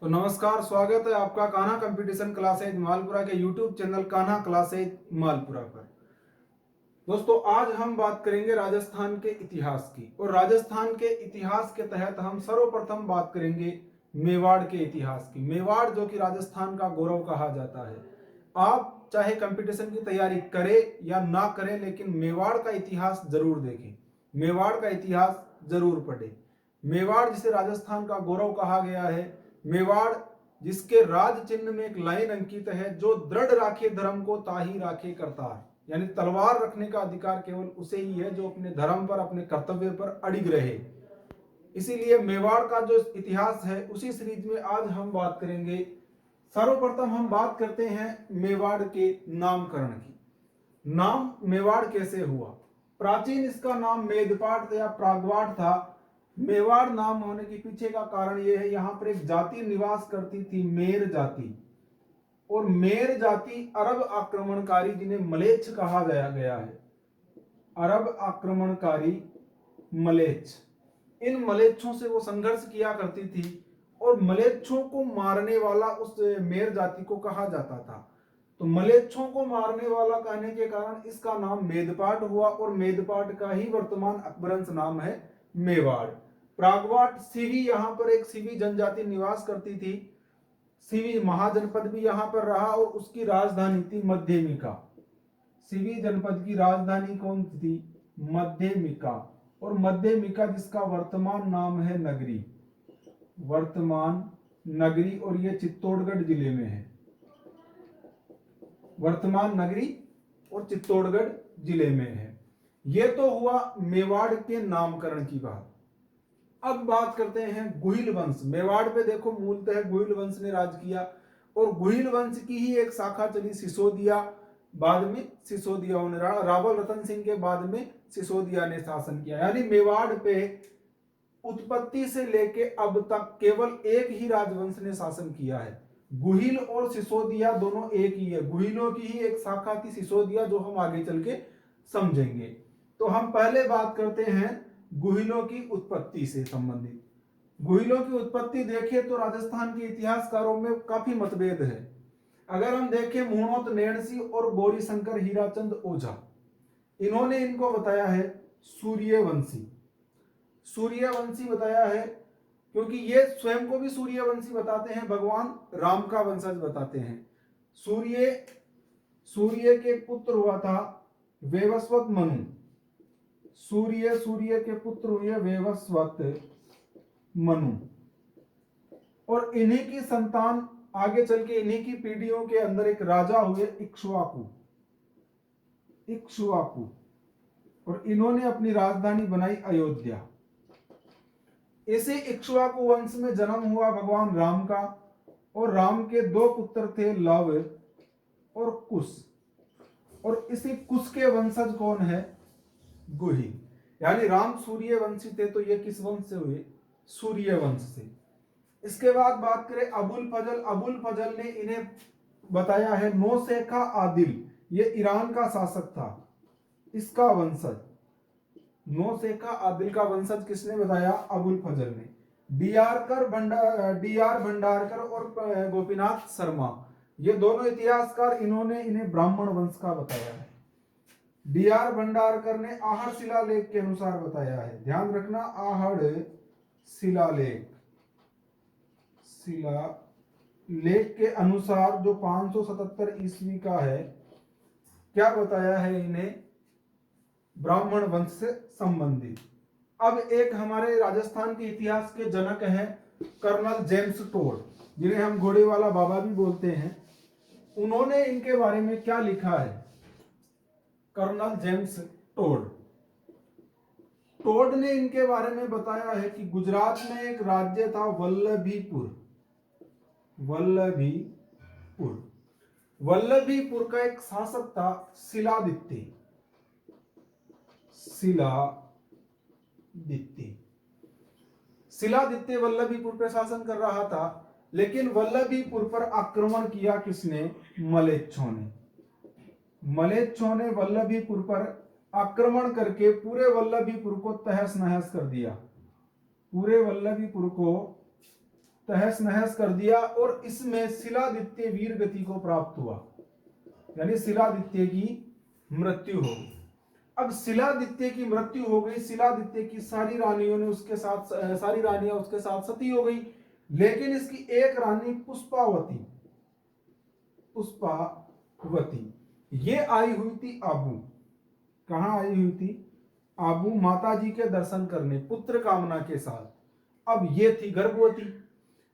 तो नमस्कार, स्वागत है आपका कान्हा कंपटीशन क्लासेज मालपुरा के YouTube channel Kanha classes Malpura पर। दोस्तों, आज हम बात करेंगे राजस्थान के इतिहास की, और राजस्थान के इतिहास के तहत हम सर्वप्रथम बात करेंगे मेवाड़ के इतिहास की। मेवाड़ जो कि राजस्थान का गौरव कहा जाता है। आप चाहे कंपटीशन की तैयारी करें या ना करें, लेकिन मेवाड़ का इतिहास जरूर देखें, मेवाड़ का इतिहास जरूर पढ़ें। मेवाड़ जिसे राजस्थान का गौरव कहा गया है, मेवाड़ जिसके राज चिन्ह में एक लाइन अंकित है, जो दृढ़ राखे धर्म को ताही राखे करतार, यानी तलवार रखने का अधिकार केवल उसे ही है जो अपने धर्म पर, अपने कर्तव्य पर अडिग रहे। इसीलिए मेवाड़ का जो इतिहास है, उसी सीरीज में आज हम बात करेंगे। सर्वप्रथम हम बात करते हैं मेवाड़ के नामकरण की। नाम मेवाड़ कैसे हुआ? प्राचीन इसका नाम मेदपाट या प्रागवाट था। मेवाड़ नाम होने के पीछे का कारण यह है, यहां पर एक जाति निवास करती थी, मेर जाति। और मेर जाति अरब आक्रमणकारी, जिन्हें मलेच्छ कहा गया है, अरब आक्रमणकारी मलेच्छ, इन मलेच्छों से वो संघर्ष किया करती थी, और मलेच्छों को मारने वाला उस मेर जाति को कहा जाता था। तो मलेच्छों को मारने वाला कहने के कारण इसका नाम मेदपाट हुआ, और मेदपाट का ही वर्तमान अपभ्रंश नाम है मेवाड़। प्रागवाट सिवी, यहां पर एक सिवी जनजाति निवास करती थी। सिवी महाजनपद भी यहां पर रहा, और उसकी राजधानी थी मध्यमिका। सिवी जनपद की राजधानी कौन थी? मध्यमिका। और मध्यमिका जिसका वर्तमान नाम है नगरी, वर्तमान नगरी, और यह चित्तौड़गढ़ जिले में है। वर्तमान नगरी और चित्तौड़गढ़ जिले में है। यह तो हुआ मेवाड़ के नामकरण की बात। अब बात करते हैं गुहिल वंश। मेवाड़ पे देखो, मूलतः गुहिल वंश ने राज किया, और गुहिल वंश की ही एक शाखा चली सिसोदिया। बाद में सिसोदिया होने रावल रतन सिंह के बाद में सिसोदिया ने शासन किया। यानी मेवाड़ पे उत्पत्ति से लेके अब तक केवल एक ही राजवंश ने शासन किया है। गुहिल और सिसोदिया दोनों एक ही है। गुहिलों की ही एक शाखा थी सिसोदिया, जो हम आगे चल के समझेंगे। तो हम पहले बात करते हैं गुहिलों की उत्पत्ति से संबंधित। गुहिलों की उत्पत्ति देखें तो राजस्थान के इतिहासकारों में काफी मतभेद है। अगर हम देखें, मुहणोत नैणसी और गौरीशंकर हीराचंद ओझा, इन्होंने इनको बताया है सूर्यवंशी। सूर्यवंशी बताया है, क्योंकि ये स्वयं को भी सूर्यवंशी बताते हैं, भगवान राम का वंशज बताते हैं। सूर्य के पुत्र हुआ था वेवस्वत मनु। सूर्य के पुत्र हुए वेवस्वत मनु, और इन्हीं की संतान आगे चल के, इन्हीं की पीढ़ियों के अंदर एक राजा हुए इक्ष्वाकु। और इन्होंने अपनी राजधानी बनाई अयोध्या। इसी इक्ष्वाकु वंश में जन्म हुआ भगवान राम का, और राम के दो पुत्र थे, लव और कुश। और इसी कुश के वंशज कौन है? गुहिल। यानी राम सूर्यवंशी थे, तो ये किस वंश से हुए? सूर्यवंश से। इसके बाद बात करें अबुल फजल। अबुल फजल ने इन्हें बताया है नौशेखा आदिल, ये ईरान का शासक था, इसका वंशज। नौशेखा आदिल का वंशज किसने बताया? अबुल फजल ने। डी आर भंडारकर और गोपीनाथ शर्मा, ये दोनों इतिहासकार, इन्होंने इन्हें ब्राह्मण वंश का बताया है। डी आर भंडारकर ने आहड़ शिलालेख के अनुसार बताया है, ध्यान रखना, आहड़ शिलालेख के अनुसार, जो 577 ईस्वी का है, क्या बताया है इन्हें? ब्राह्मण वंश से संबंधित। अब एक हमारे राजस्थान के इतिहास के जनक हैं कर्नल जेम्स टोड, जिन्हें हम घोड़े वाला बाबा भी बोलते हैं। उन्होंने इनके बारे में क्या लिखा है? कर्नल जेम्स टोड ने इनके बारे में बताया है कि गुजरात में एक राज्य था वल्लभीपुर का एक शासक था शिलादित्य वल्लभीपुर पे शासन कर रहा था। लेकिन वल्लभीपुर पर आक्रमण किया किसने? मलेच्छों ने वल्लभीपुर पर आक्रमण करके पूरे वल्लभीपुर को तहस नहस कर दिया। पूरे वल्लभीपुर को तहस नहस कर दिया और इसमें शिलादित्य वीर गति को प्राप्त हुआ, यानी शिलादित्य की मृत्यु हो गई। अब शिलादित्य की मृत्यु हो गई, शिलादित्य की सारी रानियों ने उसके साथ, सारी रानियां उसके साथ सती हो गई, लेकिन इसकी एक रानी पुष्पावती, पुष्पावती ये आई हुई थी आबू। कहां आई हुई थी? आबू, माता जी के दर्शन करने पुत्र कामना के साथ। अब ये थी गर्भवती,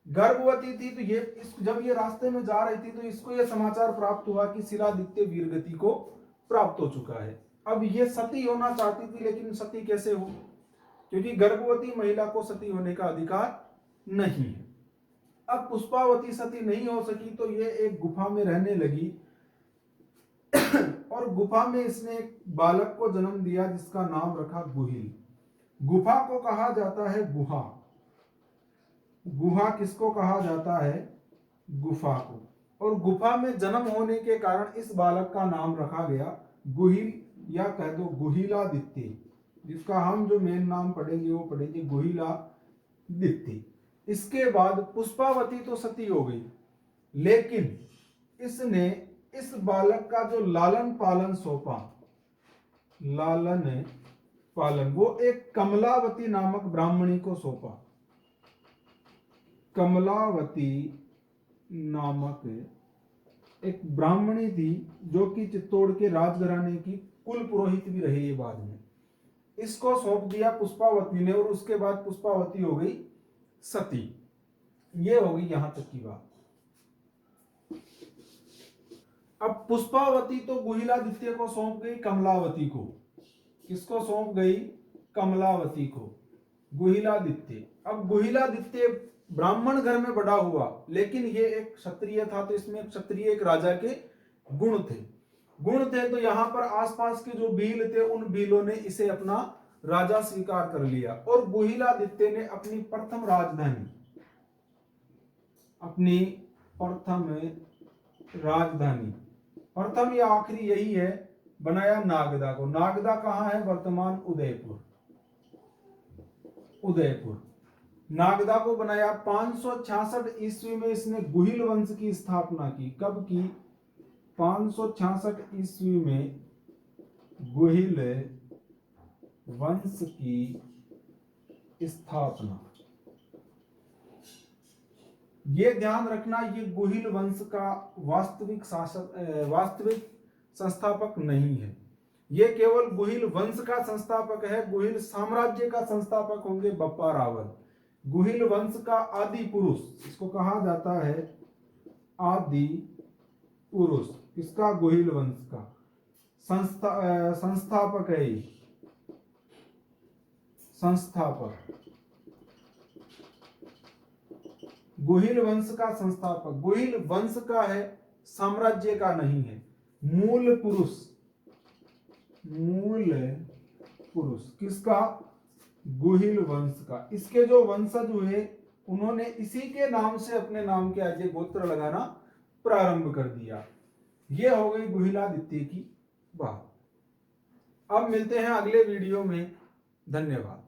गर्भवती थी, तो ये जब ये रास्ते में जा रही थी तो इसको ये समाचार प्राप्त हुआ कि शिलादित्य वीरगति को प्राप्त हो चुका है। अब ये सती होना चाहती थी, लेकिन सती कैसे हो, क्योंकि गर्भवती महिला को सती होने का अधिकार नहीं है। अब पुष्पावती सती नहीं हो सकी तो ये एक गुफा में रहने लगी और गुफा में इसने एक बालक को जन्म दिया जिसका नाम रखा गुहिल। गुफा को कहा जाता है गुहा। गुहा किसको कहा जाता है? गुफा को। और गुफा में जन्म होने के कारण इस बालक का नाम रखा गया गुहिल, या कह दो गुहिलादित्य, जिसका हम जो मेन नाम पढ़ेंगे वो पढ़ेंगे गुहिलादित्य। इसके बाद पुष्पावती तो सती हो गई, लेकिन इसने इस बालक का जो लालन पालन सौंपा, लालन पालन, वो एक कमलावती नामक ब्राह्मणी को सौंपा। कमलावती नामक एक ब्राह्मणी थी जो कि चित्तौड़ के राजघराने की कुल पुरोहित भी रही है बाद में। इसको सौंप दिया पुष्पावती ने, और उसके बाद पुष्पावती हो गई सती। ये हो गई यहां तक की बात। अब पुष्पावती तो गुहिलादित्य को सौंप गई कमलावती को। किसको सौंप गई? कमलावती को, गुहिलादित्य। अब गुहिलादित्य ब्राह्मण घर में बड़ा हुआ, लेकिन ये एक क्षत्रिय था, तो इसमें क्षत्रिय एक राजा के गुण थे। तो यहां पर आसपास के जो भील थे, उन भीलों ने इसे अपना राजा स्वीकार कर लिया, और गुहिलादित्य ने अपनी प्रथम राजधानी, अपनी प्रथम या आखिरी यही है, बनाया नागदा को। नागदा कहां है? वर्तमान उदयपुर। नागदा को बनाया। 566 ईस्वी में इसने गुहिल वंश की स्थापना की। कब की? 566 ईस्वी में गुहिल वंश की स्थापना। ये ध्यान रखना, ये गुहिल वंश का वास्तविक संस्थापक नहीं है, ये केवल गुहिल वंश का संस्थापक है। गुहिल साम्राज्य का संस्थापक होंगे बप्पा रावल। गुहिल वंश का आदि पुरुष, इसको कहा जाता है आदि पुरुष। इसका गुहिल वंश का संस्थापक है, संस्थापक गुहिल वंश का संस्थापक। गुहिल वंश का है, साम्राज्य का नहीं है। मूल पुरुष किसका? गुहिल वंश का। इसके जो वंशज हुए, उन्होंने इसी के नाम से अपने नाम के आगे गोत्र लगाना प्रारंभ कर दिया। यह हो गई गुहिलादित्य की बात। अब मिलते हैं अगले वीडियो में। धन्यवाद।